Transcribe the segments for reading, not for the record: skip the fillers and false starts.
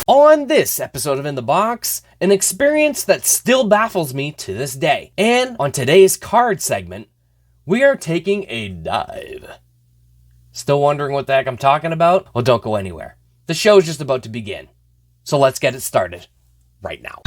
On this episode of In the Box, an experience that still baffles me to this day. And on today's card segment, we are taking a dive. Still wondering what the heck I'm talking about? Well, don't go anywhere. The show's just about to begin. So let's get it started right now.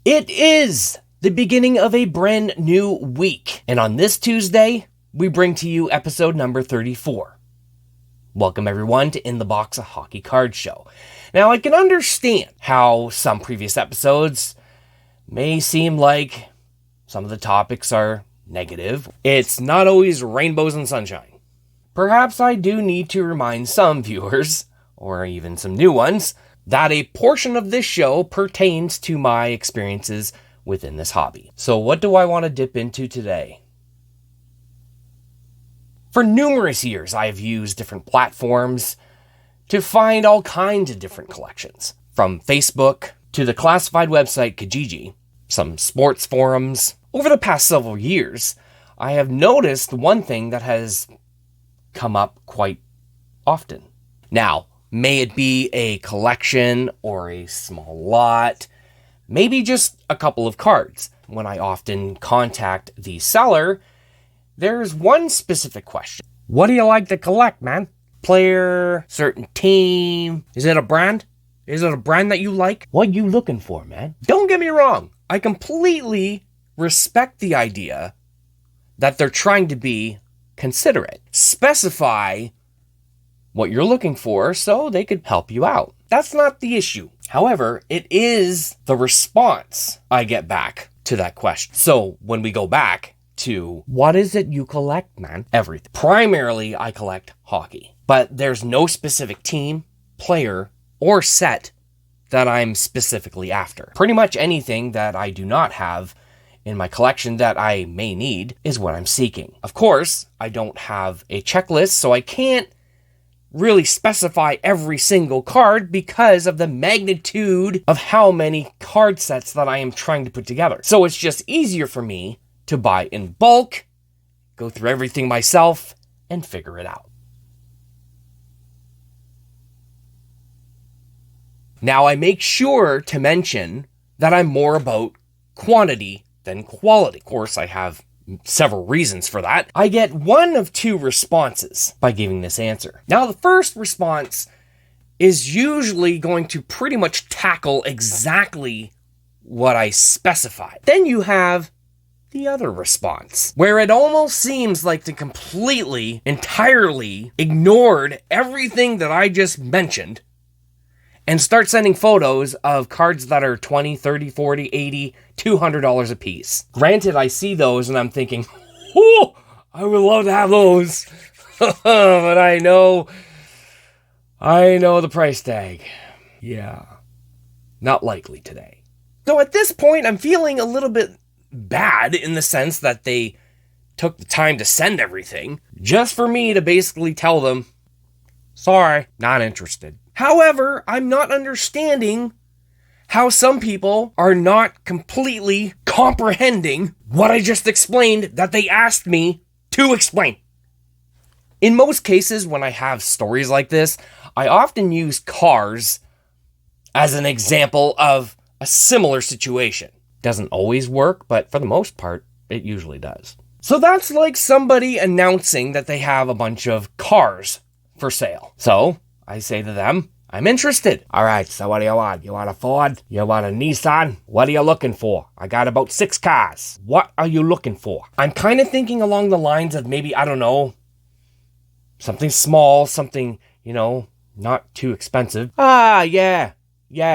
It is the beginning of a brand new week, and on this Tuesday, we bring to you episode number 34. Welcome everyone to In the Box, a hockey card show. Now, I can understand how some previous episodes may seem like some of the topics are negative. It's not always rainbows and sunshine. Perhaps I do need to remind some viewers, or even some new ones, that a portion of this show pertains to my experiences within this hobby. So what do I want to dip into today? For numerous years, I've used different platforms to find all kinds of different collections. From Facebook to the classified website Kijiji, some sports forums. Over the past several years, I have noticed one thing that has come up quite often. Now, may it be a collection or a small lot, maybe just a couple of cards. When I often contact the seller, there's one specific question. What do you like to collect, man? Player, certain team? Is it a brand? Is it a brand that you like? What you looking for, man? Don't get me wrong. I completely respect the idea that they're trying to be considerate. Specify what you're looking for so they could help you out. That's not the issue. However, it is the response I get back to that question. So when we go back to what is it you collect, man? Everything. Primarily, I collect hockey, but there's no specific team, player, or set that I'm specifically after. Pretty much anything that I do not have in my collection that I may need is what I'm seeking. Of course, I don't have a checklist, so I can't really specify every single card because of the magnitude of how many card sets that I am trying to put together. So it's just easier for me to buy in bulk, go through everything myself, and figure it out. Now, I make sure to mention that I'm more about quantity than quality. Of course, I have several reasons for that. I get one of two responses by giving this answer. Now, the first response is usually going to pretty much tackle exactly what I specified. Then you have the other response, where it almost seems like they completely, entirely ignored everything that I just mentioned and start sending photos of cards that are $20, $30, $40, $80, $200 a piece. Granted, I see those and I'm thinking, oh, I would love to have those. But I know the price tag. Yeah, not likely today. So at this point, I'm feeling a little bit bad in the sense that they took the time to send everything just for me to basically tell them, sorry, not interested. However, I'm not understanding how some people are not completely comprehending what I just explained that they asked me to explain. In most cases, when I have stories like this, I often use cars as an example of a similar situation. Doesn't always work, but for the most part, it usually does. So that's like somebody announcing that they have a bunch of cars for sale. So I say to them, I'm interested. All right, so what do you want? You want a Ford? You want a Nissan? What are you looking for? I got about 6 cars. What are you looking for? I'm kind of thinking along the lines of maybe, I don't know, something small, something, not too expensive. Yeah,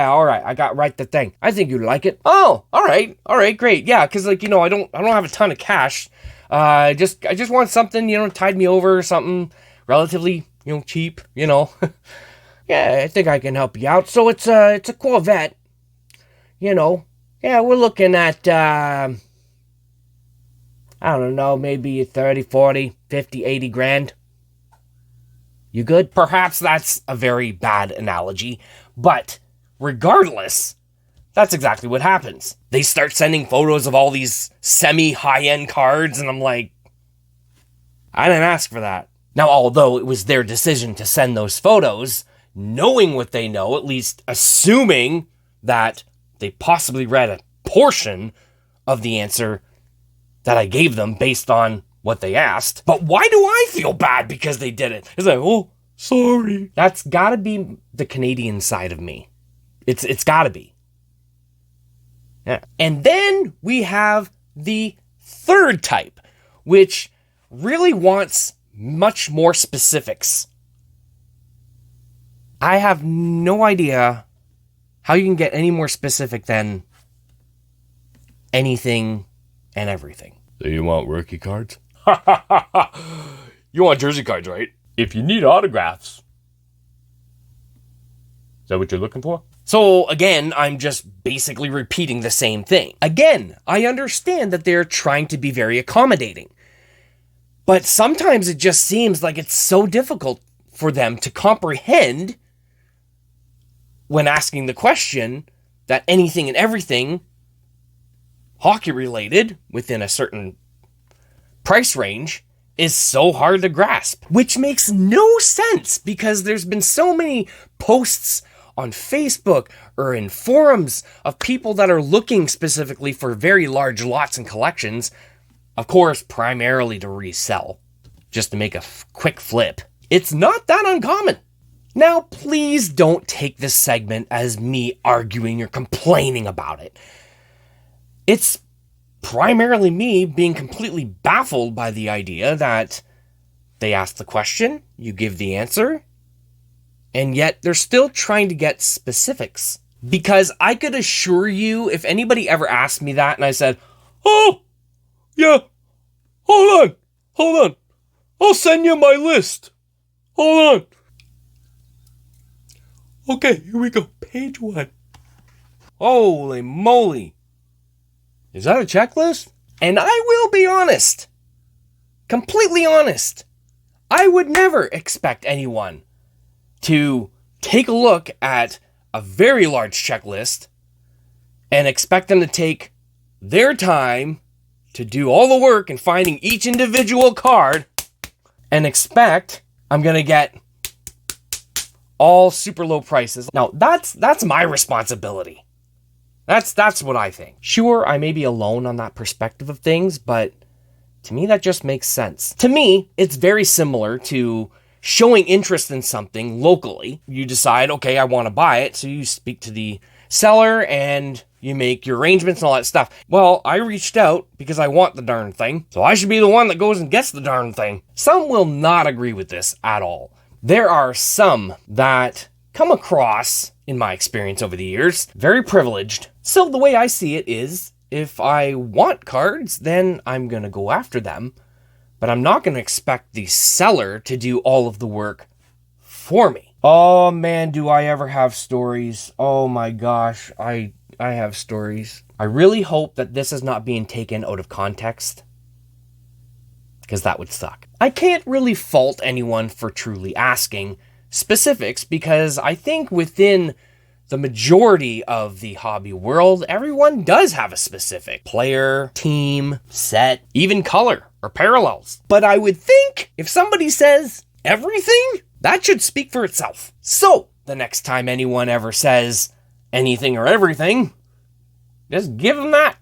all right, I got right the thing. I think you'd like it. Oh, all right, great. Yeah, because I don't have a ton of cash. I just want something, tide me over, something relatively, cheap, Yeah, I think I can help you out. So it's a Corvette, Yeah, we're looking at, I don't know, maybe 30, 40, 50, 80 grand. You good? Perhaps that's a very bad analogy, but regardless, That's exactly what happens. They start sending photos of all these semi-high-end cards, and I'm like, I didn't ask for that. Now, although it was their decision to send those photos, knowing what they know, at least assuming that they possibly read a portion of the answer that I gave them based on what they asked. But why do I feel bad because they did it? It's like, oh, sorry. That's gotta be the Canadian side of me. It's gotta be. Yeah. And then we have the third type, which really wants much more specifics. I have no idea how you can get any more specific than anything and everything. So you want rookie cards? You want jersey cards, right? If you need autographs. Is that what you're looking for? So again, I'm just basically repeating the same thing. Again, I understand that they're trying to be very accommodating. But sometimes it just seems like it's so difficult for them to comprehend when asking the question that anything and everything hockey related within a certain price range is so hard to grasp, which makes no sense because there's been so many posts on Facebook or in forums of people that are looking specifically for very large lots and collections, of course, primarily to resell, just to make a quick flip. It's not that uncommon. Now, please don't take this segment as me arguing or complaining about it. It's primarily me being completely baffled by the idea that they ask the question, you give the answer, and yet they're still trying to get specifics. Because I could assure you, if anybody ever asked me that and I said, oh, yeah, hold on, I'll send you my list. Hold on. Okay, here we go. Page 1. Holy moly. Is that a checklist? And I will be honest. Completely honest. I would never expect anyone to take a look at a very large checklist and expect them to take their time to do all the work in finding each individual card and expect I'm going to get all super low prices. Now, that's my responsibility. That's what I think. Sure, I may be alone on that perspective of things, but to me, that just makes sense. To me, it's very similar to showing interest in something locally. You decide, okay, I want to buy it, so you speak to the seller and you make your arrangements and all that stuff. Well, I reached out because I want the darn thing, so I should be the one that goes and gets the darn thing. Some will not agree with this at all. There are some that come across, in my experience over the years, very privileged. So the way I see it is, if I want cards, then I'm going to go after them. But I'm not going to expect the seller to do all of the work for me. Oh man, do I ever have stories. Oh my gosh, I have stories. I really hope that this is not being taken out of context, because that would suck. I can't really fault anyone for truly asking specifics, because I think within the majority of the hobby world, everyone does have a specific player, team, set, even color or parallels. But I would think if somebody says everything, that should speak for itself. So the next time anyone ever says anything or everything, just give them that.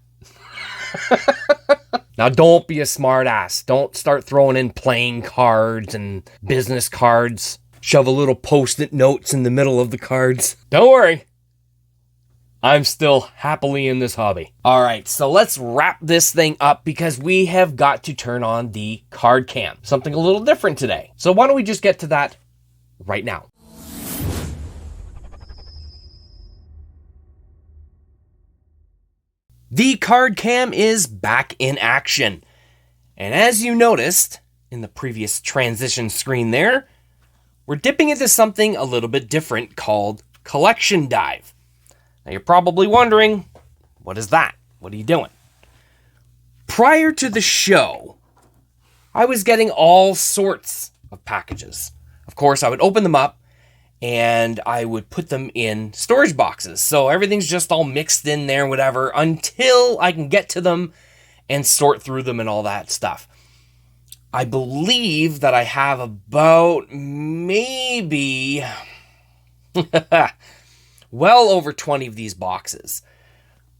Now, don't be a smart ass. Don't start throwing in playing cards and business cards. Shove a little post-it notes in the middle of the cards. Don't worry. I'm still happily in this hobby. All right, so let's wrap this thing up because we have got to turn on the card cam. Something a little different today. So why don't we just get to that right now? The card cam is back in action. And as you noticed in the previous transition screen there, we're dipping into something a little bit different called Collection Dive. Now you're probably wondering, what is that? What are you doing? Prior to the show, I was getting all sorts of packages. Of course, I would open them up and I would put them in storage boxes. So everything's just all mixed in there, whatever, until I can get to them and sort through them and all that stuff. I believe that I have about maybe well over 20 of these boxes.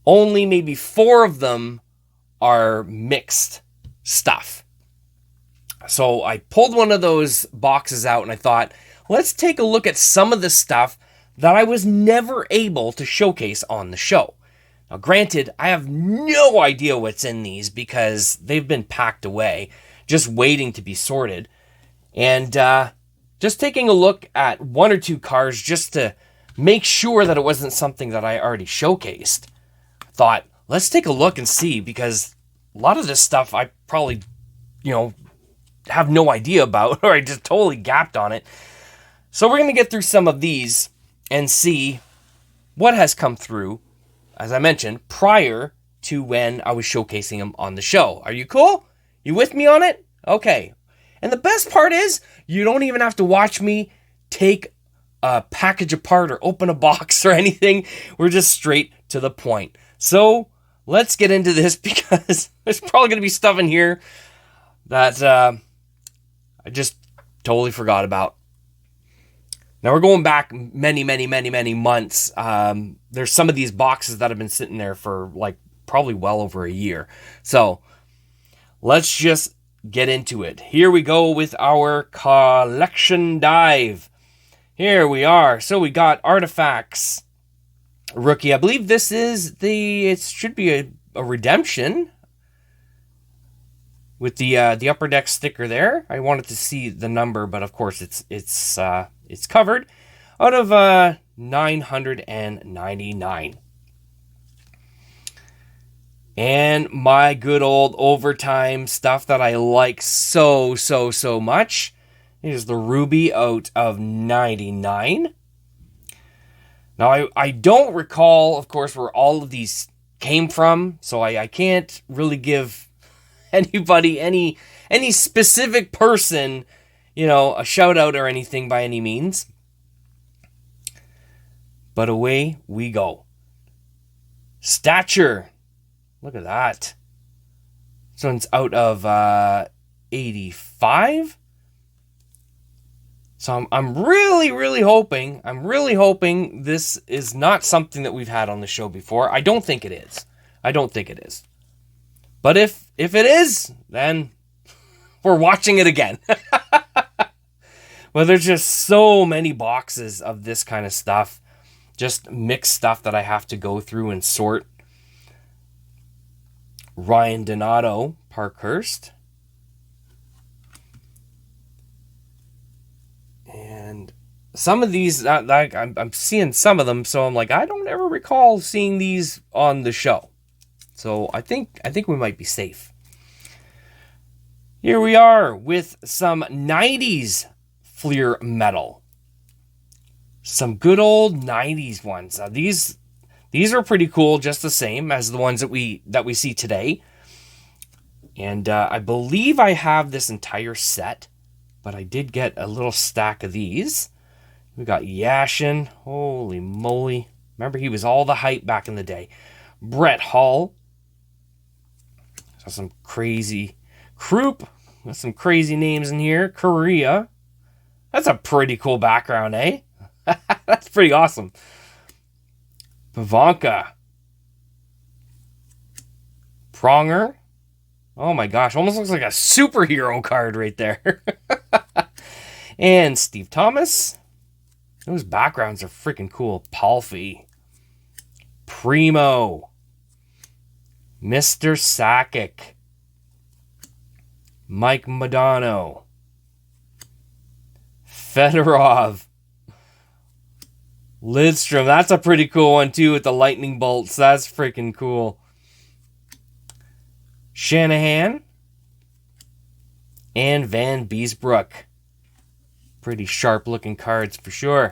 Only maybe 4 of them are mixed stuff. So I pulled one of those boxes out and I thought, let's take a look at some of the stuff that I was never able to showcase on the show. Now, granted, I have no idea what's in these because they've been packed away, just waiting to be sorted. And just taking a look at 1 or 2 cards just to make sure that it wasn't something that I already showcased. I thought, let's take a look and see, because a lot of this stuff I probably, have no idea about, or I just totally gapped on it. So we're going to get through some of these and see what has come through, as I mentioned, prior to when I was showcasing them on the show. Are you cool? You with me on it? Okay. And the best part is, you don't even have to watch me take a package apart or open a box or anything. We're just straight to the point. So let's get into this, because there's probably going to be stuff in here that I just totally forgot about. Now we're going back many, many, many, many months. There's some of these boxes that have been sitting there for probably well over a year. So let's just get into it. Here we go with our collection dive. Here we are. So we got Artifacts rookie. I believe this is it should be a redemption with the Upper Deck sticker there. I wanted to see the number, but of course it's covered out of 999. And my good old overtime stuff that I like so much is the Ruby out of 99. Now, I don't recall, of course, where all of these came from, so I can't really give anybody, any specific person, a shout out or anything by any means. But away we go. Stature. Look at that. This one's out of 85. So I'm really hoping this is not something that we've had on the show before. I don't think it is. But if it is, then we're watching it again. Well, there's just so many boxes of this kind of stuff. Just mixed stuff that I have to go through and sort. Ryan Donato, Parkhurst. And some of these, I'm seeing some of them, so I'm like, I don't ever recall seeing these on the show. So I think we might be safe. Here we are with some 90s Fleer metal. Some good old 90s ones. These are pretty cool, just the same as the ones that we see today. And I believe I have this entire set, but I did get a little stack of these. We got Yashin. Holy moly. Remember, he was all the hype back in the day. Brett Hall. Got some crazy Croup. Got some crazy names in here. Korea. That's a pretty cool background, eh? That's pretty awesome. Pavanka. Pronger. Oh my gosh, almost looks like a superhero card right there. And Steve Thomas. Those backgrounds are freaking cool. Palfy. Primo. Mr. Sakic. Mike Modano. Fedorov. Lidstrom, that's a pretty cool one too with the lightning bolts. That's freaking cool. Shanahan. And Van Beesbrook. Pretty sharp looking cards for sure.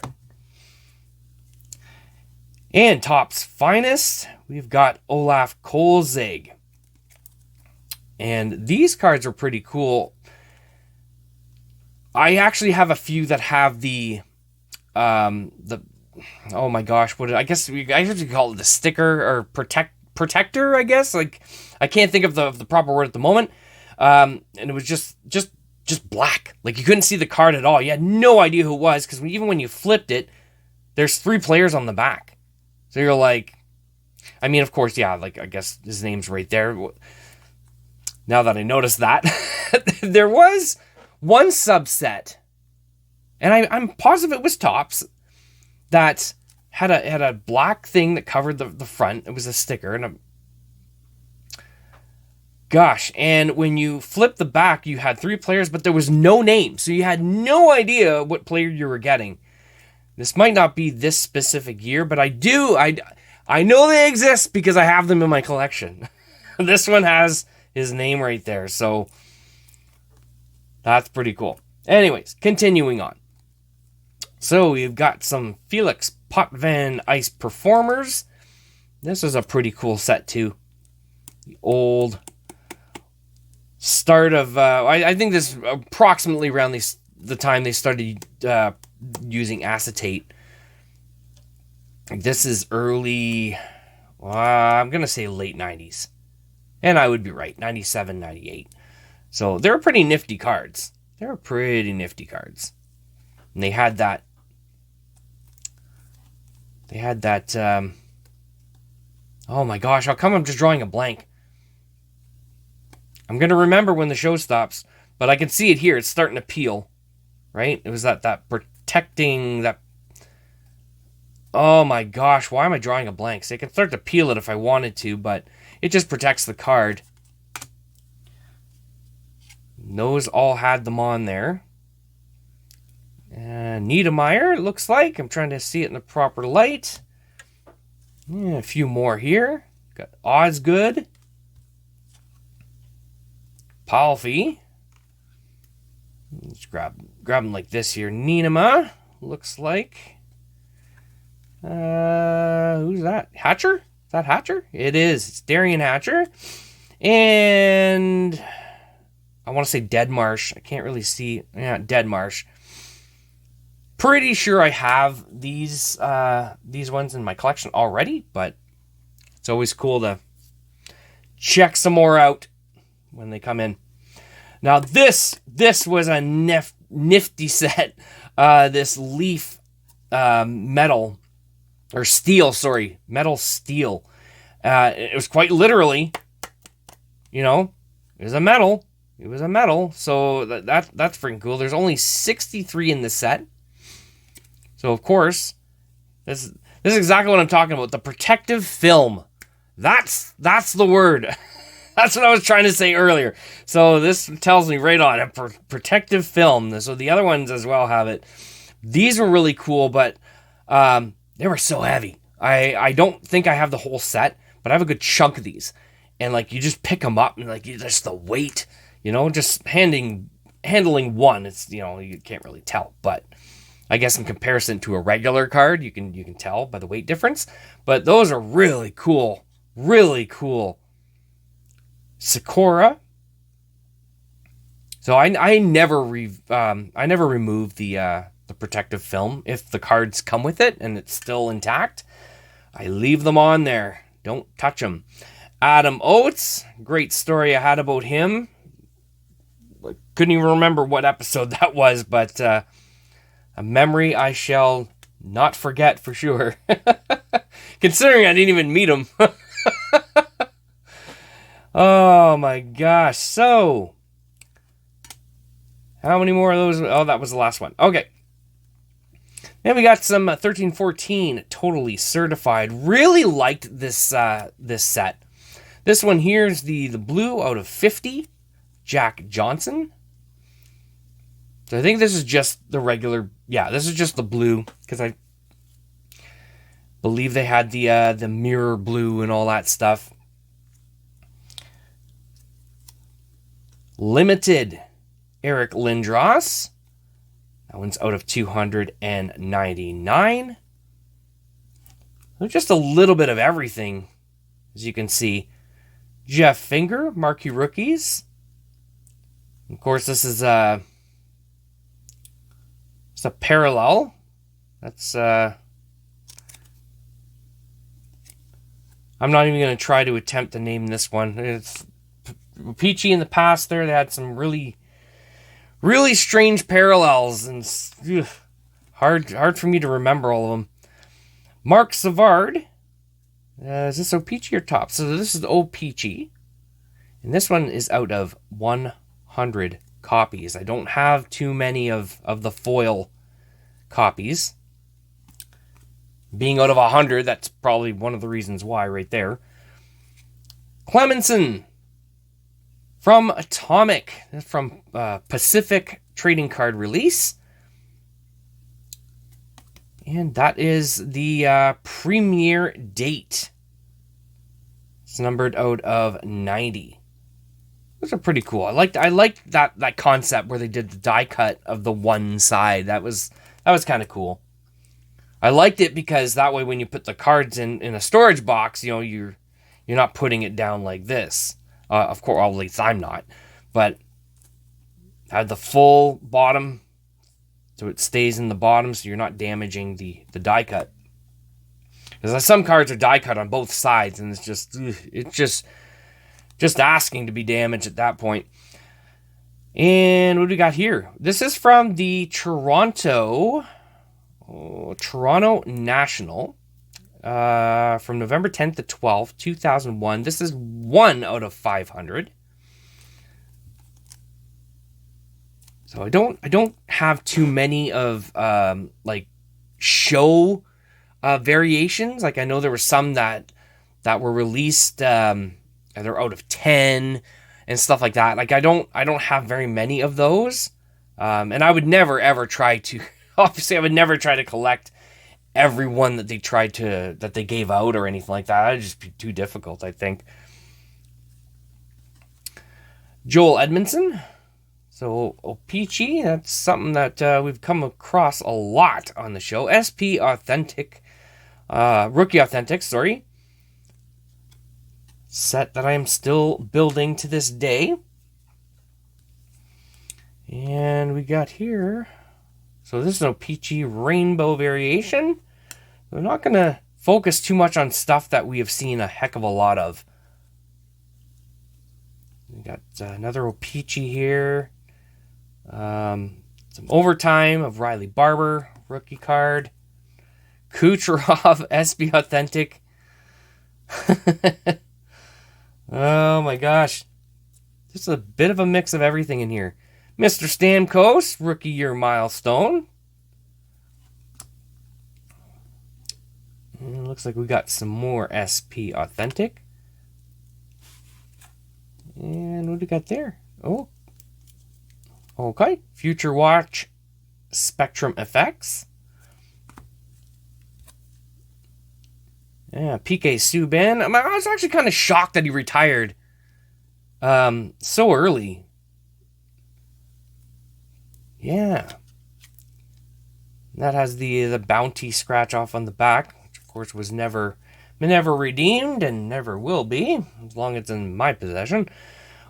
And Topps Finest, we've got Olaf Kolzig. And these cards are pretty cool. I actually have a few that have the the, oh my gosh, I guess I have to call it the sticker or protector, I guess. Like, I can't think of the proper word at the moment. And it was just black. Like, you couldn't see the card at all. You had no idea who it was, because even when you flipped it, there's 3 players on the back. So you're like, I mean, of course, yeah, like, I guess his name's right there. Now that I noticed that, there was one subset, and I'm positive it was Topps, that had a black thing that covered the front. It was a sticker, and and when you flipped the back, you had 3 players, but there was no name, so you had no idea what player you were getting. This might not be this specific year, but I know they exist because I have them in my collection. This one has his name right there, so that's pretty cool. Anyways, continuing on. So we've got some Felix Potvin Ice Performers. This is a pretty cool set too. The old start of, I think this is approximately around the time they started using acetate. This is early, I'm going to say late 90s. And I would be right, 97, 98. So they're pretty nifty cards. And they had that, oh my gosh, how come I'm just drawing a blank? I'm going to remember when the show stops, but I can see it here. It's starting to peel, right? It was that protecting, that, oh my gosh, why am I drawing a blank? So I can start to peel it if I wanted to, but it just protects the card. Those all had them on there. Niedermeyer, it looks like. I'm trying to see it in the proper light. A few more here. Got Osgood. Palfy. Let's grab them like this here. Nienema, looks like. Who's that? Hatcher? Is that Hatcher? It is. It's Darian Hatcher. And I want to say Deadmarsh. I can't really see. Yeah, Deadmarsh. Pretty sure I have these ones in my collection already, but it's always cool to check some more out when they come in. Now this was a nifty set. This Leaf metal or steel, metal steel. It was quite literally, it was a metal. So that's freaking cool. There's only 63 in the set. So of course, this is exactly what I'm talking about. The protective film. That's the word. That's what I was trying to say earlier. So this tells me right on it. Protective film. So the other ones as well have it. These were really cool, but they were so heavy. I don't think I have the whole set, but I have a good chunk of these. And like you just pick them up and like just the weight, just handling one. It's you can't really tell, but I guess in comparison to a regular card, you can tell by the weight difference. But those are really cool. Really cool. Sakura. So I never remove the protective film if the cards come with it and it's still intact. I leave them on there. Don't touch them. Adam Oates, great story I had about him. I couldn't even remember what episode that was, but a memory I shall not forget for sure. Considering I didn't even meet him. Oh my gosh. So, how many more of those? Oh, that was the last one. Okay. Then we got some 1314 totally certified. Really liked this set. This one here is the blue out of 50. Jack Johnson. So I think this is just the regular. Yeah, this is just the blue because I believe they had the mirror blue and all that stuff. Limited Eric Lindros. That one's out of 299. There's just a little bit of everything, as you can see. Jeff Finger, Marquee Rookies. Of course, this is it's a parallel. That's, I'm not even going to try to attempt to name this one. It's Peachy in the past there. They had some really, really strange parallels, and hard for me to remember all of them. Mark Savard. Is this O-Peachy or top? So this is O-Peachy. And this one is out of 100 copies. I don't have too many of the foil copies. Being out of 100, that's probably one of the reasons why right there. Clemenson from Atomic, from Pacific Trading Card Release. And that is the premiere date. It's numbered out of 90. Those are pretty cool. I liked that concept where they did the die cut of the one side. That was kind of cool. I liked it because that way when you put the cards in a storage box, you're not putting it down like this. Of course, well, at least I'm not. But had the full bottom, so it stays in the bottom, so you're not damaging the die cut. Because some cards are die cut on both sides, and it's just asking to be damaged at that point. And what do we got here? This is from the Toronto National, from November 10th to 12th, 2001. This is 1 out of 500. So I don't have too many of like show variations. Like I know there were some that were released, they're out of 10 and stuff like that. Like I don't have very many of those, and I would never ever try to. Obviously, I would never try to collect every one that they gave out or anything like that. That'd just be too difficult, I think. Joel Edmondson. So, O-Peachy, that's something that we've come across a lot on the show. SP Authentic, Rookie Authentic, sorry. Set that I am still building to this day. And we got here, so this is an O-Peachy Rainbow Variation. We're not going to focus too much on stuff that we have seen a heck of a lot of. We got another O-Peachy here. Some overtime of Riley Barber, rookie card. Kucherov, SP Authentic. Oh my gosh. Just a bit of a mix of everything in here. Mr. Stamkos, rookie year milestone. And looks like we got some more SP Authentic. And what do we got there? Oh. Okay. Future Watch Spectrum Effects. Yeah, PK Subban. I was actually kind of shocked that he retired so early. Yeah. That has the bounty scratch off on the back, which of course was never redeemed and never will be, as long as it's in my possession.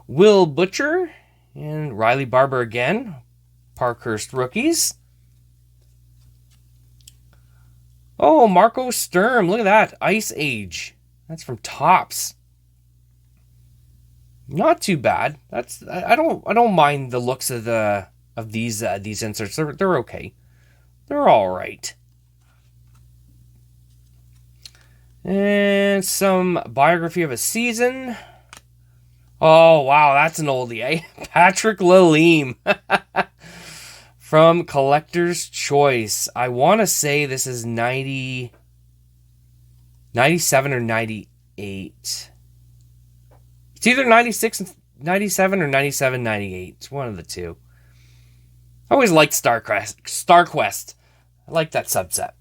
Will Butcher and Riley Barber again. Parkhurst rookies. Oh, Marco Sturm. Look at that. Ice Age. That's from Topps. Not too bad. I don't mind the looks of these inserts. They're okay. They're all right. And some biography of a season. Oh, wow, that's an oldie, eh? Patrick Lalime. From Collector's Choice. I want to say this is 97 or 98. It's either 97 or 97, 98. It's one of the two. I always liked StarQuest. I like that subset.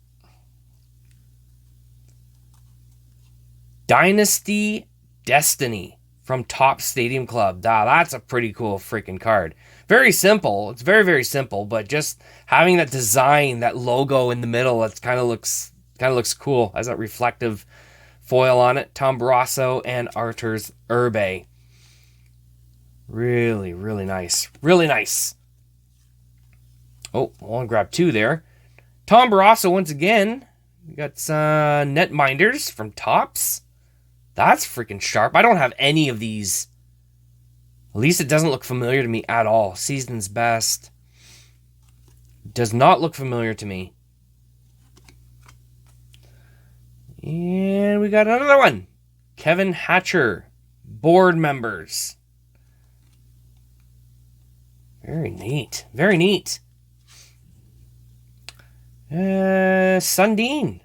Dynasty Destiny from Top Stadium Club. That's a pretty cool freaking card. Very simple. It's very, very simple, but just having that design, that logo in the middle, it kind of looks cool. Has that reflective foil on it. Tom Barrasso and Arturs Urbe. Really, really nice. Really nice. Oh, I want to grab two there. Tom Barrasso once again. We got Netminders from Topps. That's freaking sharp. I don't have any of these. At least it doesn't look familiar to me at all. Season's Best. Does not look familiar to me. And we got another one. Kevin Hatcher. Board members. Very neat. Very neat. Sundin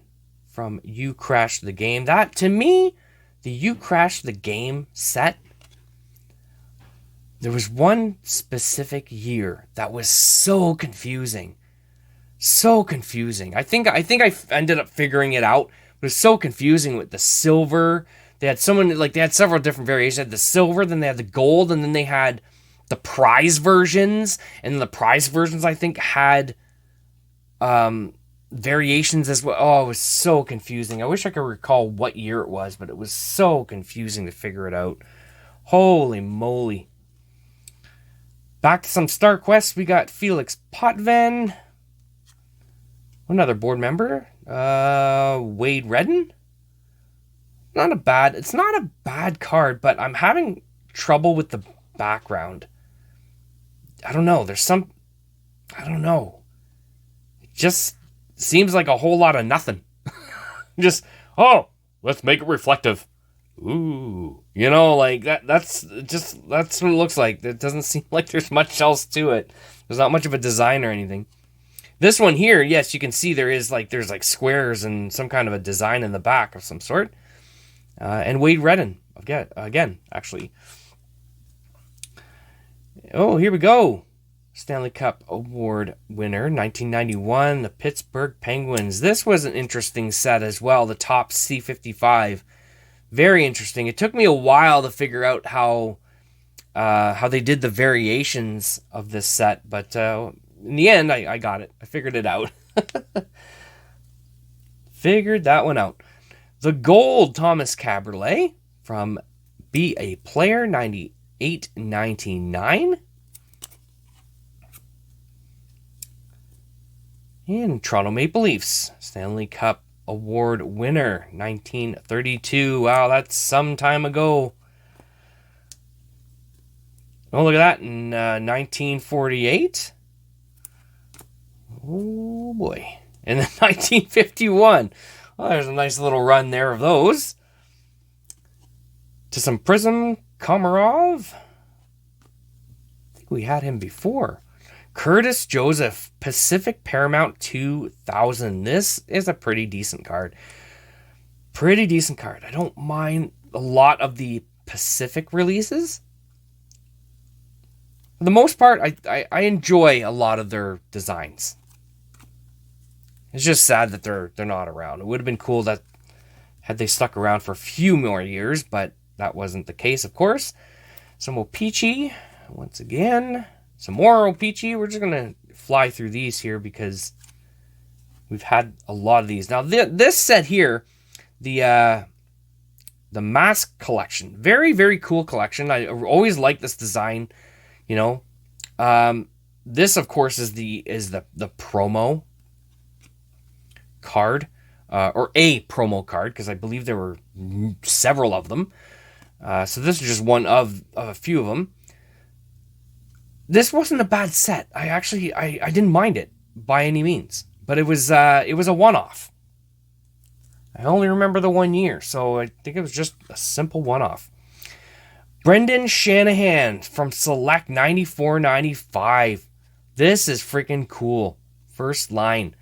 from You Crashed the Game. That, to me, the You Crashed the Game set, there was one specific year that was so confusing. So confusing. I think I ended up figuring it out. It was so confusing with the silver. They had they had several different variations. They had the silver, then they had the gold, and then they had the prize versions. And the prize versions, I think, had variations as well. Oh, it was so confusing. I wish I could recall what year it was, but it was so confusing to figure it out. Holy moly. Back to some Star Quests. We got Felix Potvin. Another board member. Wade Redden. It's not a bad card, but I'm having trouble with the background. I don't know. I don't know. It just seems like a whole lot of nothing. Just, let's make it reflective. Ooh. Like that's what it looks like. It doesn't seem like there's much else to it. There's not much of a design or anything. This one here, yes, you can see there's squares and some kind of a design in the back of some sort. And Wade Redden, again, actually. Oh, here we go. Stanley Cup Award winner, 1991, the Pittsburgh Penguins. This was an interesting set as well, the top C55. Very interesting. It took me a while to figure out how they did the variations of this set, but in the end, I got it. I figured it out. Figured that one out. The gold Thomas Caberlet from Be a Player 98-99. And Toronto Maple Leafs Stanley Cup Award winner 1932. Wow, that's some time ago. Oh, look at that. In 1948. Oh boy. And then 1951. Well, there's a nice little run there of those. To some Prism Komarov. I think we had him before. Curtis Joseph, Pacific Paramount 2000. This is a pretty decent card. Pretty decent card. I don't mind a lot of the Pacific releases. For the most part, I enjoy a lot of their designs. It's just sad that they're not around. It would have been cool that had they stuck around for a few more years, but that wasn't the case, of course. Some O-Pee-Chee, once again. Some more O-Pee-Chee. We're just going to fly through these here because we've had a lot of these. Now, this set here, the Mask collection. Very, very cool collection. I always like this design, This, of course, is the promo card, or a promo card, because I believe there were several of them. So this is just one of a few of them. This wasn't a bad set. I didn't mind it by any means, but it was a one-off. I only remember the 1 year, so I think it was just a simple one-off. Brendan Shanahan from Select 94-95. This is freaking cool. First line.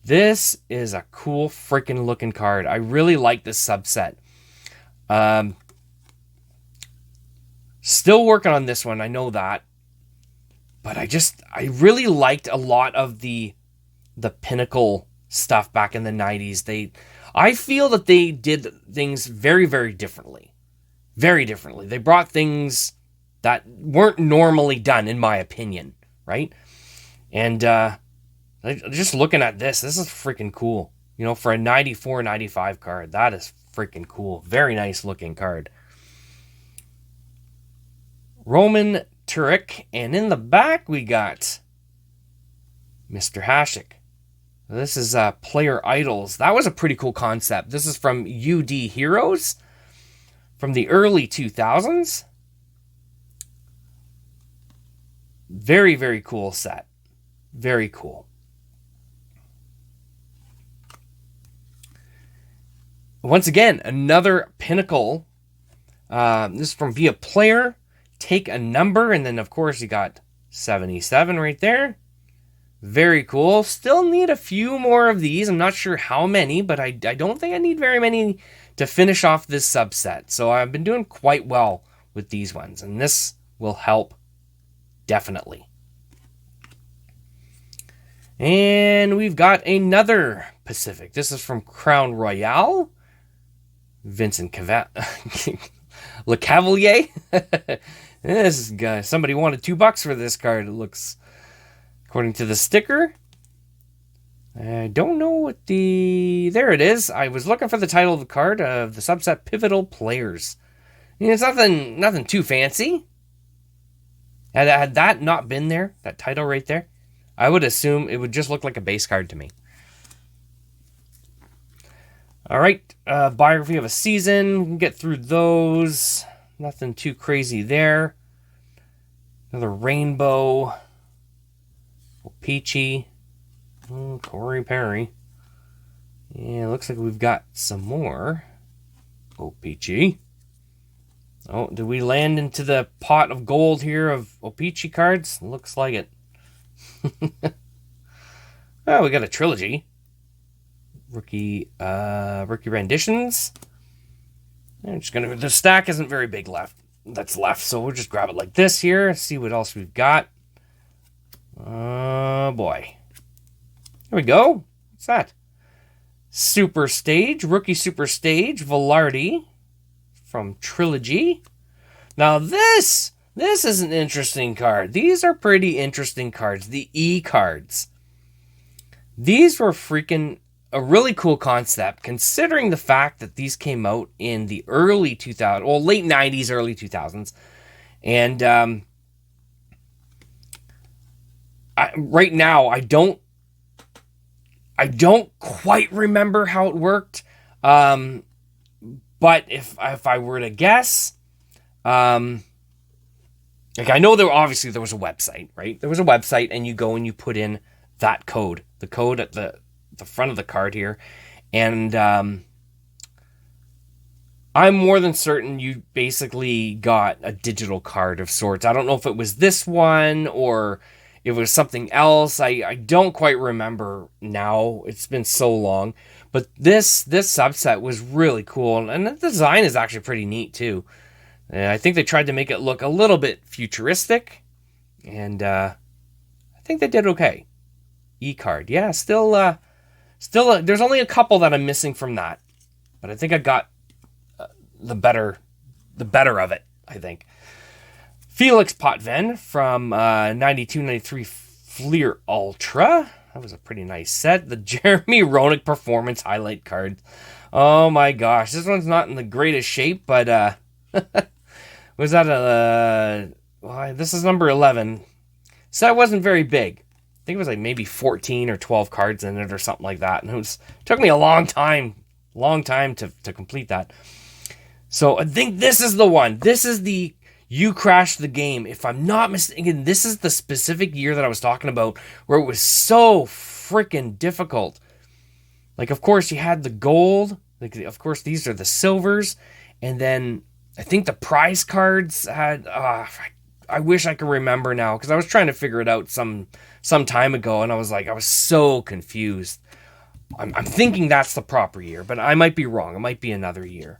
This is a cool freaking looking card. I really like this subset. Still working on this one, I know that. But I really liked a lot of the Pinnacle stuff back in the 90s. I feel that they did things very, very differently. Very differently. They brought things that weren't normally done, in my opinion, right? And just looking at this is freaking cool. For a 94-95 card, that is freaking cool. Very nice looking card. Roman Turek, and in the back we got Mr. Hasek. This is Player Idols. That was a pretty cool concept. This is from UD Heroes from the early 2000s. Very, very cool set. Very cool. Once again, another pinnacle. This is from Via Player. Take a number, and then, of course, you got 77 right there. Very cool. Still need a few more of these. I'm not sure how many, but I don't think I need very many to finish off this subset. So I've been doing quite well with these ones, and this will help definitely. And we've got another Pacific. This is from Crown Royale. Vincent Le Cavalier. This guy, somebody wanted $2 for this card, it looks, according to the sticker. I don't know what there it is. I was looking for the title of the card of the subset Pivotal Players. It's nothing too fancy. Had that not been there, that title right there, I would assume it would just look like a base card to me. All right, biography of a season. We can get through those. Nothing too crazy there. Another rainbow. Peachy. Corey Perry. Yeah, looks like we've got some more. Peachy. Oh, did we land into the pot of gold here of Peachy cards? Looks like it. Oh, we got a trilogy. Rookie renditions. I'm just gonna. The stack isn't very big that's left, so we'll just grab it like this here. See what else we've got. Oh boy. There we go. What's that? Super Stage, Rookie Super Stage, Velarde from Trilogy. Now this is an interesting card. These are pretty interesting cards. The E cards. These were freaking a really cool concept, considering the fact that these came out in the early 2000s, well, late 90s, early 2000s. And right now, I don't quite remember how it worked. But if I were to guess, like I know there was a website, right? There was a website, and you go and you put in that code, the code at the front of the card here, and I'm more than certain you basically got a digital card of sorts. I don't know if it was this one or if it was something else. I don't quite remember now. It's been so long. But this subset was really cool, and the design is actually pretty neat too. I think they tried to make it look a little bit futuristic, and I think they did okay. E-card, yeah, still, there's only a couple that I'm missing from that, but I think I got the better of it, I think. Felix Potvin from 92-93 Fleer Ultra. That was a pretty nice set. The Jeremy Roenick Performance Highlight card. Oh my gosh, this one's not in the greatest shape, but was that this is number 11. Set wasn't very big. I think it was like maybe 14 or 12 cards in it or something like that. And it took me a long time to complete that. So I think this is the one. This is the You Crashed the Game. If I'm not mistaken, this is the specific year that I was talking about where it was so freaking difficult. Like, of course, you had the gold. Like, of course, these are the silvers. And then I think the prize cards had... I wish I could remember now, because I was trying to figure it out some time ago, and I was so confused. I'm thinking that's the proper year, but I might be wrong. It might be another year.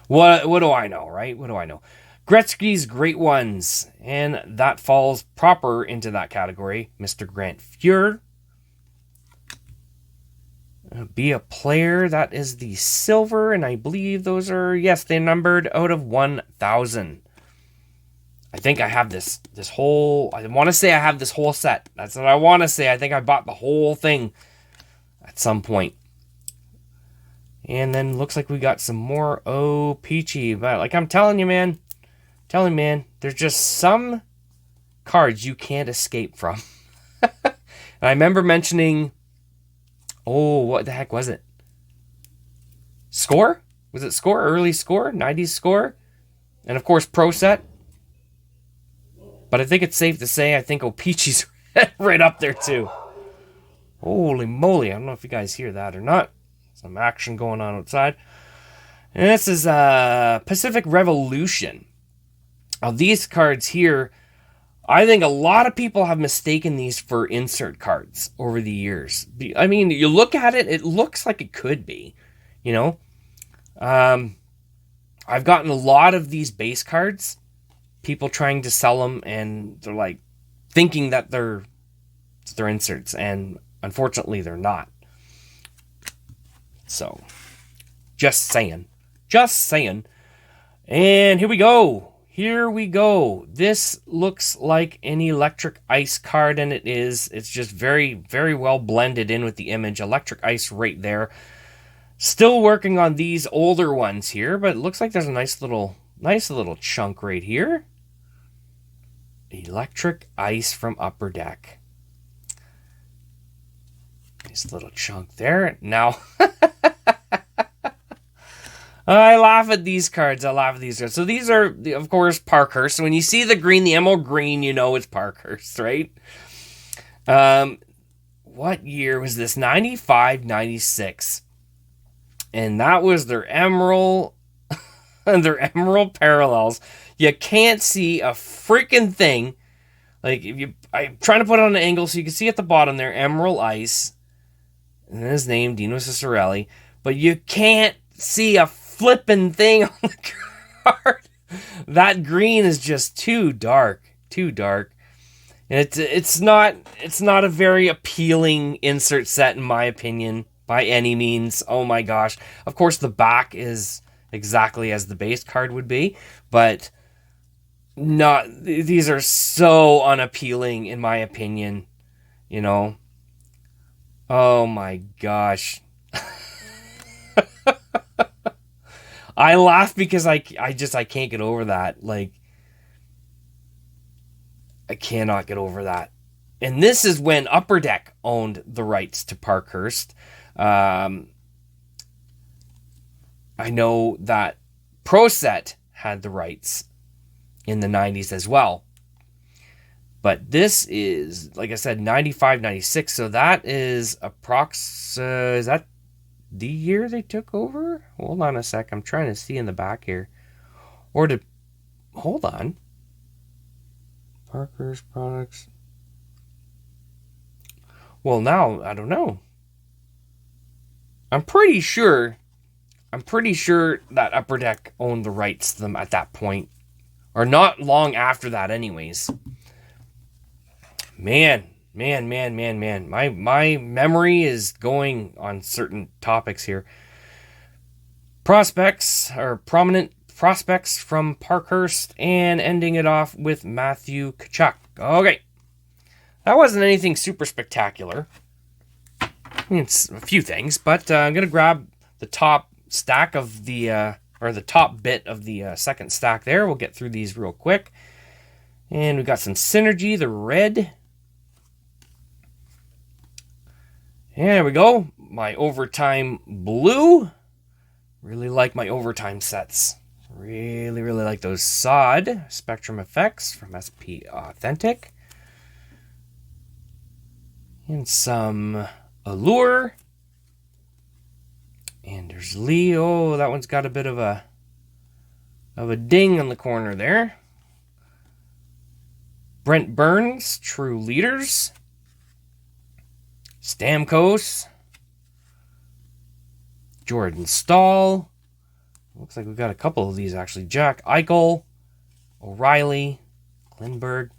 What do I know, right? What do I know? Gretzky's Great Ones, and that falls proper into that category. Mr. Grant Fuhr. Be a Player, that is the silver, and I believe those are, yes, they numbered out of 1,000. I think I have this whole... I want to say I have this whole set. That's what I want to say. I think I bought the whole thing at some point. And then looks like we got some more Peachy. But like I'm telling you, man. There's just some cards you can't escape from. And I remember mentioning Oh, what the heck was it? Score? Was it Score? Early Score? 90s Score? And of course, Pro Set. But I think it's safe to say I think O-Pee-Chee's right up there too. Holy moly. I don't know if you guys hear that or not. Some action going on outside. And this is Pacific Revolution. Now, these cards here, I think a lot of people have mistaken these for insert cards over the years. I mean, you look at it, it looks like it could be, you know. I've gotten a lot of these base cards, people trying to sell them, and they're like thinking that they're inserts, and unfortunately they're not. So, just saying. And here we go. This looks like an electric ice card, and it is. It's just very, very well blended in with the image. Electric ice right there. Still working on these older ones here, but it looks like there's a nice little chunk right here. Electric ice from Upper Deck. Nice little chunk there. Now, I laugh at these cards. So these are, of course, Parkhurst. So when you see the green, the emerald green, you know it's Parkhurst, right? What year was this? 95, 96. And that was their emerald parallels. You can't see a freaking thing. Like, I'm trying to put it on an angle so you can see at the bottom there, Emerald Ice. And his name, Dino Ciccarelli. But you can't see a flipping thing on the card. That green is just too dark. And it's not a very appealing insert set, in my opinion, by any means. Oh my gosh. Of course, the back is exactly as the base card would be, but these are so unappealing, in my opinion, you know. Oh my gosh. I laugh because I can't get over that. Like, I cannot get over that. And this is when Upper Deck owned the rights to Parkhurst. I know that Pro Set had the rights in the 90s as well. But this is, like I said, 95, 96. So that is is that the year they took over? Hold on a sec. I'm trying to see in the back here. Hold on. Parkhurst products. Well, now, I don't know. I'm pretty sure that Upper Deck owned the rights to them at that point. Or not long after that anyways. Man. My memory is going on certain topics here. Prospects, or prominent prospects from Parkhurst, and ending it off with Matthew Tkachuk. Okay. That wasn't anything super spectacular. I mean, it's a few things, but I'm going to grab the top stack of the top bit of the second stack there. We'll get through these real quick. And we got some Synergy, the red. And there we go. My Overtime blue. Really like my Overtime sets. Really like those Sod Spectrum Effects from SP Authentic. And some Allure. And there's Lee. Oh, that one's got a bit of a ding on the corner there. Brent Burns, True Leaders. Stamkos. Jordan Stahl. Looks like we've got a couple of these actually. Jack Eichel. O'Reilly. Lindbergh.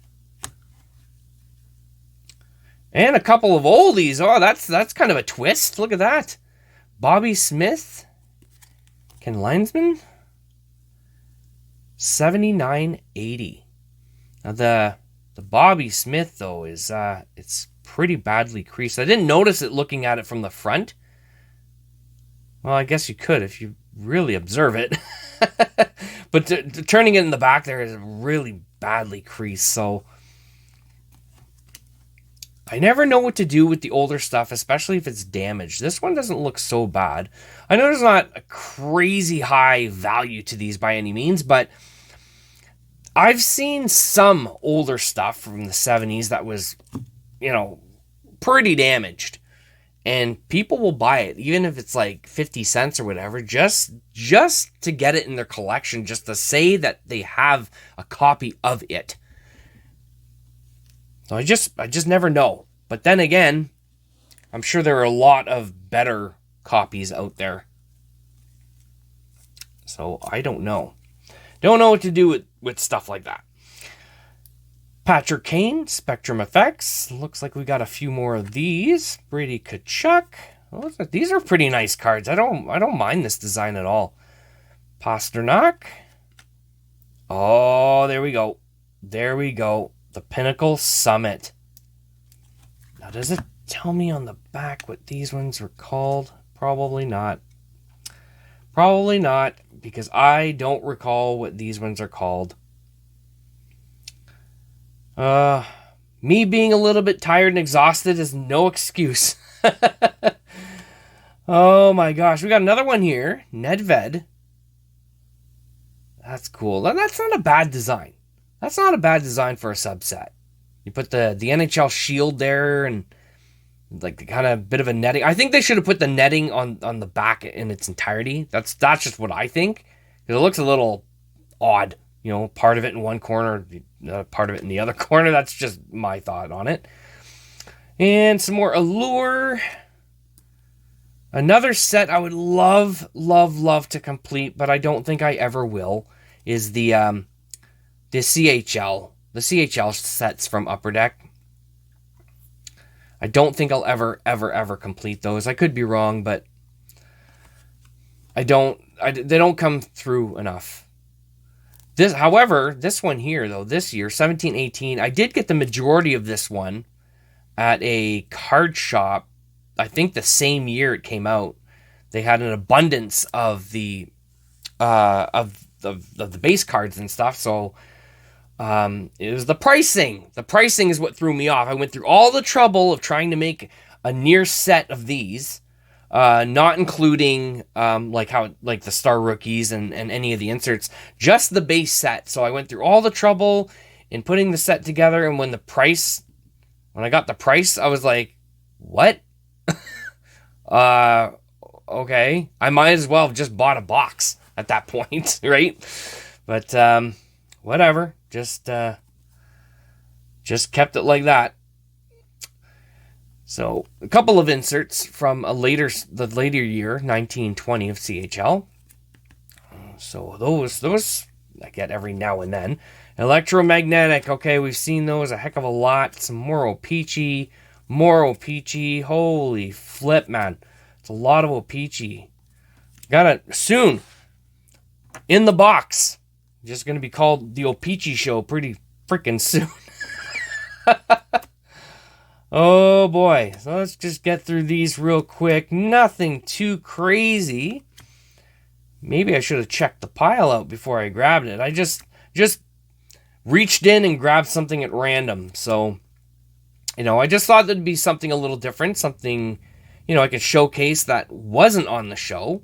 And a couple of oldies. Oh, that's kind of a twist. Look at that. Bobby Smith. Ken Linesman. 79.80. Now the Bobby Smith though is it's pretty badly creased. I didn't notice it looking at it from the front. Well, I guess you could if you really observe it. But turning it in the back there is really badly creased. So I never know what to do with the older stuff, especially if it's damaged. This one doesn't look so bad. I know there's not a crazy high value to these by any means, but I've seen some older stuff from the 70s that was, pretty damaged. And people will buy it, even if it's like 50 cents or whatever, just to get it in their collection, just to say that they have a copy of it. So I just never know. But then again, I'm sure there are a lot of better copies out there. So I don't know. Don't know what to do with stuff like that. Patrick Kane, Spectrum Effects. Looks like we got a few more of these. Brady Tkachuk. These are pretty nice cards. I don't mind this design at all. Pasternak. Oh, there we go. There we go. The Pinnacle Summit. Now, does it tell me on the back what these ones were called? Probably not. Probably not, because I don't recall what these ones are called. Me being a little bit tired and exhausted is no excuse. Oh my gosh, we got another one here. Nedved. That's cool. That's not a bad design. That's not a bad design for a subset. You put the NHL shield there and like the kind of bit of a netting. I think they should have put the netting on the back in its entirety. That's just what I think. It looks a little odd. Part of it in one corner, part of it in the other corner. That's just my thought on it. And some more Allure. Another set I would love to complete, but I don't think I ever will, is the CHL. The CHL sets from Upper Deck. I don't think I'll ever complete those. I could be wrong, but they don't come through enough. However, this one here, though, this year, 17-18, I did get the majority of this one at a card shop. I think the same year it came out. They had an abundance of the base cards and stuff, so it was the pricing. The pricing is what threw me off. I went through all the trouble of trying to make a near set of these, not including the Star Rookies and any of the inserts, just the base set. So I went through all the trouble in putting the set together, and when I got the price, I was like, what? Okay. I might as well have just bought a box at that point, right? But whatever. Just kept it like that. So, a couple of inserts from the later year, 1920 of CHL. So, those I get every now and then. Electromagnetic, okay, we've seen those a heck of a lot. Some more O-Pee-Chee. Holy flip, man. It's a lot of O-Pee-Chee. Got it soon. In the box. Just going to be called the O-Pee-Chee Show pretty freaking soon. Oh boy, so let's just get through these real quick. Nothing too crazy. Maybe I should have checked the pile out before I grabbed it. I just reached in and grabbed something at random. So, I just thought there'd be something a little different. Something, I could showcase that wasn't on the show.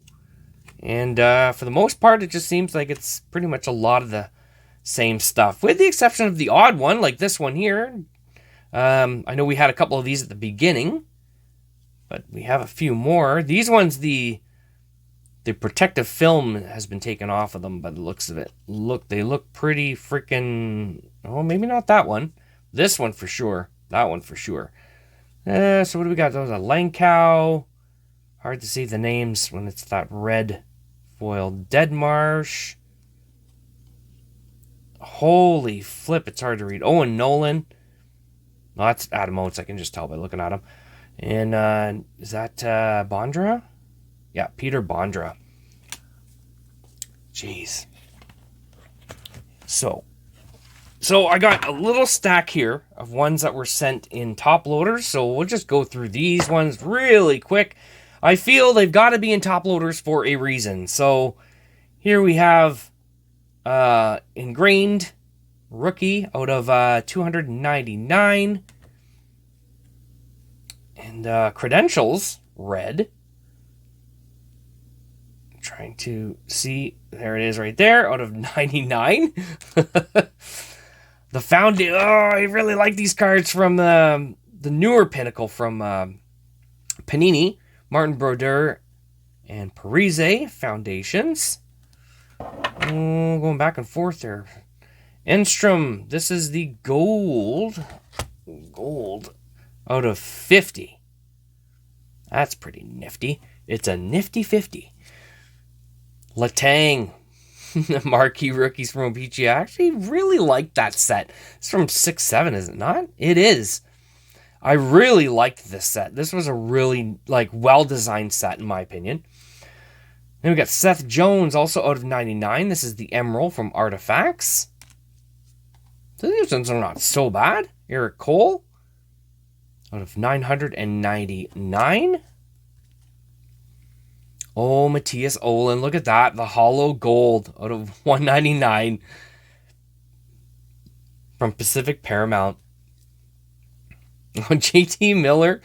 And for the most part, it just seems like it's pretty much a lot of the same stuff. With the exception of the odd one, like this one here. I know we had a couple of these at the beginning, but we have a few more. These ones, the protective film has been taken off of them by the looks of it. They look pretty freaking... Oh, maybe not that one. This one for sure. That one for sure. So what do we got? Those are Langkow. Hard to see the names when it's that red foil. Deadmarsh. Holy flip, it's hard to read. Owen Nolan. No, that's Adam Oates, I can just tell by looking at him. And is that Bondra? Yeah, Peter Bondra. Jeez. So I got a little stack here of ones that were sent in top loaders. So we'll just go through these ones really quick. I feel they've got to be in top loaders for a reason. So here we have ingrained rookie out of 299. And credentials, red. Trying to see, there it is right there, out of 99. The founding, I really like these cards from the newer Pinnacle from Panini, Martin Brodeur and Parise Foundations. Going back and forth there. Enstrom, this is the gold out of 50. That's pretty nifty. It's a nifty 50. Letang, the marquee rookies from O-Pee-Chee. I actually really like that set. It's from 6-7, is it not? It is. I really liked this set. This was a really well-designed set, in my opinion. Then we got Seth Jones, also out of 99. This is the Emerald from Artifacts. These ones are not so bad. Eric Cole, out of 999. Oh, Matthias Olin, look at that. The hollow gold out of 199 from Pacific Paramount. Oh, JT Miller.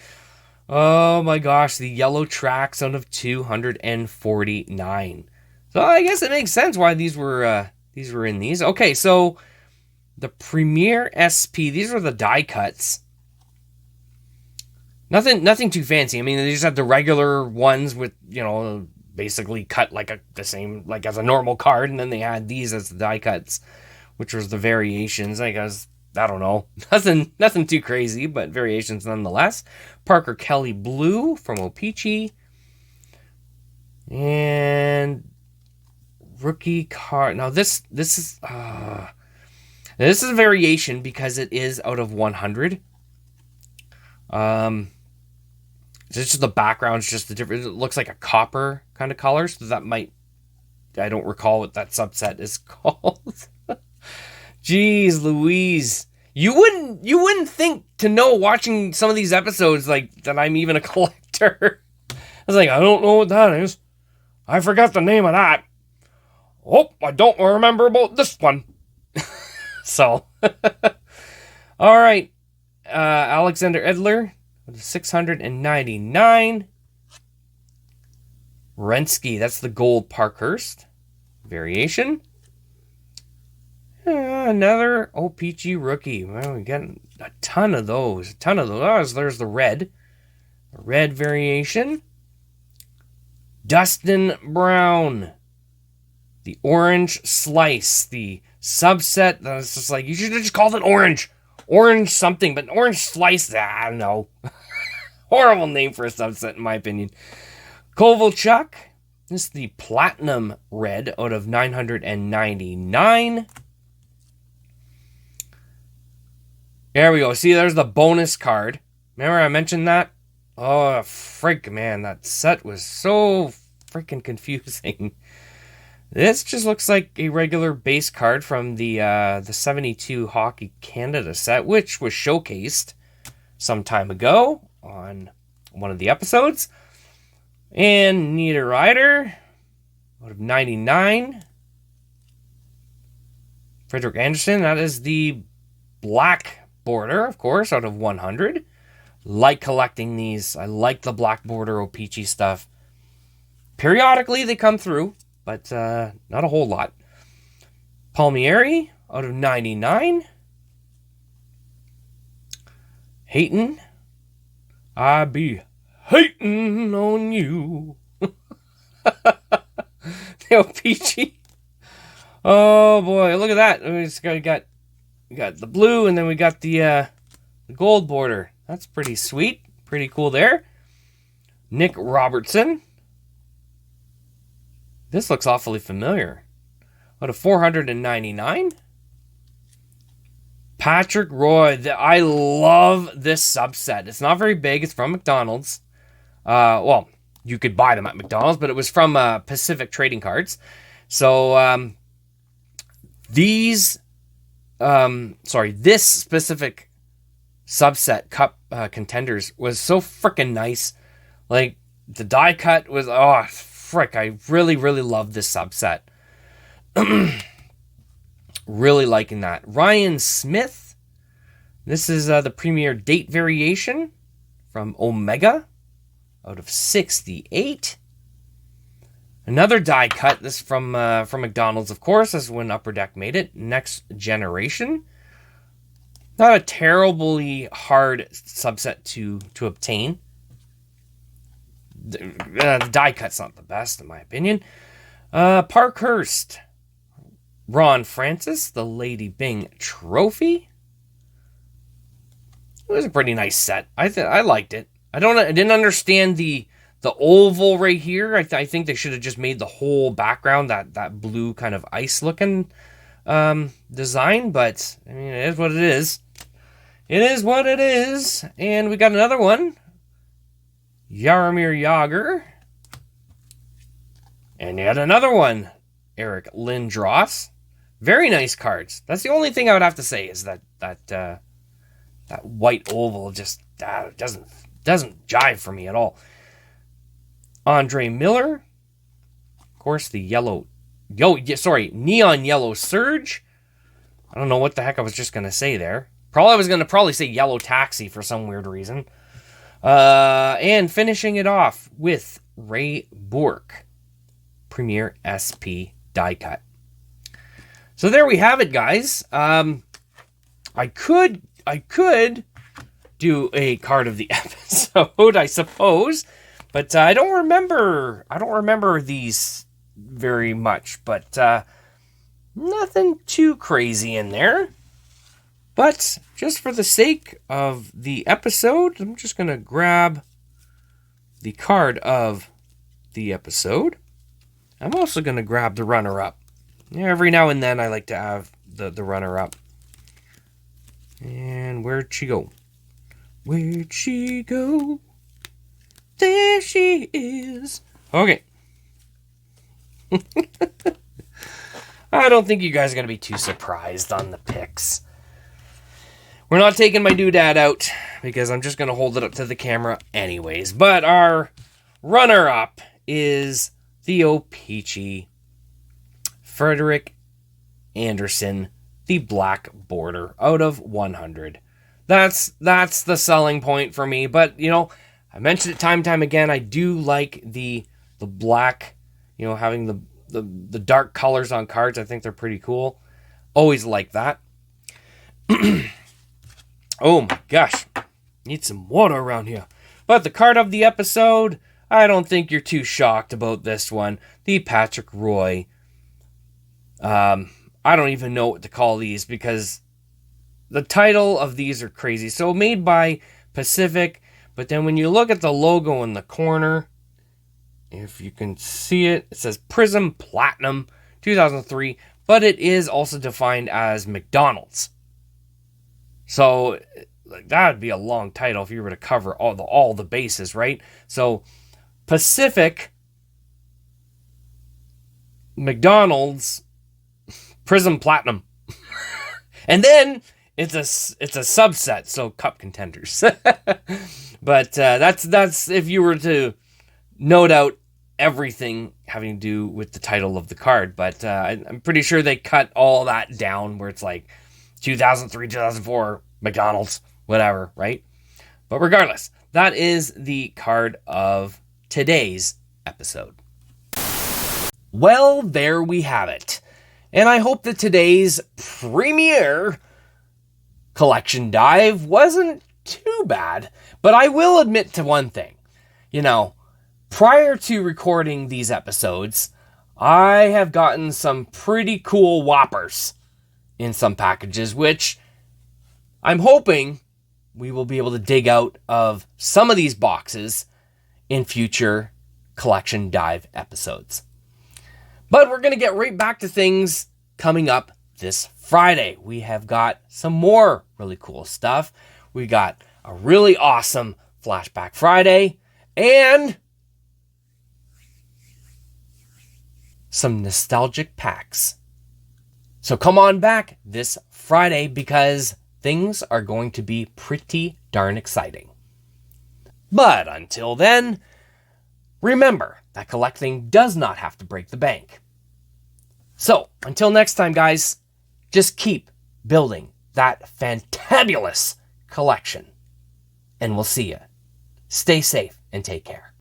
Oh my gosh, the yellow tracks out of 249. So I guess it makes sense why these were in these. Okay, so the Premier SP, these are the die cuts. Nothing too fancy. I mean, they just have the regular ones with, basically cut the same as a normal card, and then they had these as the die cuts, which was the variations. I guess, I don't know. Nothing too crazy, but variations nonetheless. Parker Kelly Blue from O-Pee-Chee. And rookie card. Now this is a variation because it is out of 100. It's just the background's just the different. It looks like a copper kind of color, so that might. I don't recall what that subset is called. Jeez Louise. You wouldn't think to know watching some of these episodes that I'm even a collector. I was like, I don't know what that is. I forgot the name of that. Oh, I don't remember about this one. So, all right. Alexander Edler, 699. Rensky, that's the gold Parkhurst variation. Another O-Pee-Chee rookie. Well, we got a ton of those. Oh, there's the red. The red variation. Dustin Brown. The orange slice. The subset. That's just you should have just called it orange. Orange something, but orange slice. I don't know. Horrible name for a subset, in my opinion. Kovalchuk. This is the platinum red out of 999. There we go. See, there's the bonus card. Remember I mentioned that? Oh, frick, man. That set was so freaking confusing. This just looks like a regular base card from the 72 Hockey Canada set, which was showcased some time ago on one of the episodes. And Nita Ryder, out of 99. Frederick Anderson, that is the black border, of course, out of 100. Like collecting these. I like the black border O-Pee-Chee stuff. Periodically they come through, but not a whole lot. Palmieri, out of 99. Hayton, I be hating on you. The O-Pee-Chee. Oh boy, look at that. We got the blue, and then we got the gold border. That's pretty sweet. Pretty cool there. Nick Robertson. This looks awfully familiar. Out of 499. Patrick Roy. I love this subset. It's not very big. It's from McDonald's. Well, you could buy them at McDonald's, but it was from Pacific Trading Cards. So this specific subset cup contenders was so freaking nice. Like, the die cut was, oh, frick, I really, really love this subset. Really liking that. Ryan Smith. This is the Premier Date variation from Omega out of 68. Another die cut. This from McDonald's, of course. This is when Upper Deck made it. Next Generation. Not a terribly hard subset to obtain. The die cut's not the best, in my opinion. Parkhurst. Ron Francis, the Lady Byng Trophy. It was a pretty nice set. I liked it. I didn't understand the oval right here. I think they should have just made the whole background that blue kind of ice looking design. But I mean, it is what it is. It is what it is. And we got another one. Jaromir Jagr. And yet another one. Eric Lindros. Very nice cards. That's the only thing I would have to say is that white oval just doesn't jive for me at all. Andre Miller. Of course, the neon yellow Surge. I don't know what the heck I was just going to say there. I was going to say yellow taxi for some weird reason. And finishing it off with Ray Bourque. Premier SP die cut. So there we have it, guys. I could do a card of the episode, I suppose, but I don't remember these very much. But nothing too crazy in there. But just for the sake of the episode, I'm just gonna grab the card of the episode. I'm also gonna grab the runner-up. Every now and then I like to have the runner-up. And where'd she go? Where'd she go? There she is. Okay. I don't think you guys are going to be too surprised on the picks. We're not taking my doodad out because I'm just going to hold it up to the camera anyways. But our runner-up is Theo Peachy, Frederick Anderson, the black border out of 100. That's the selling point for me. But, I mentioned it time and time again. I do like the black, having the dark colors on cards. I think they're pretty cool. Always like that. Oh my gosh. Need some water around here. But the card of the episode, I don't think you're too shocked about this one. The Patrick Roy. I don't even know what to call these because the title of these are crazy. So made by Pacific, but then when you look at the logo in the corner, if you can see it, it says Prism Platinum 2003, but it is also defined as McDonald's. So that would be a long title if you were to cover all the bases, right? So Pacific, McDonald's, Prism Platinum. And then it's a subset, so cup contenders. But that's if you were to note out everything having to do with the title of the card. But I'm pretty sure they cut all that down where it's like 2003, 2004, McDonald's, whatever, right? But regardless, that is the card of today's episode. Well, there we have it. And I hope that today's premiere collection dive wasn't too bad. But I will admit to one thing. Prior to recording these episodes, I have gotten some pretty cool whoppers in some packages, which I'm hoping we will be able to dig out of some of these boxes in future collection dive episodes. But we're going to get right back to things coming up this Friday. We have got some more really cool stuff. We got a really awesome Flashback Friday and some nostalgic packs. So come on back this Friday because things are going to be pretty darn exciting. But until then, remember that collecting does not have to break the bank. So until next time, guys, just keep building that fantabulous collection. And we'll see you Stay safe and take care.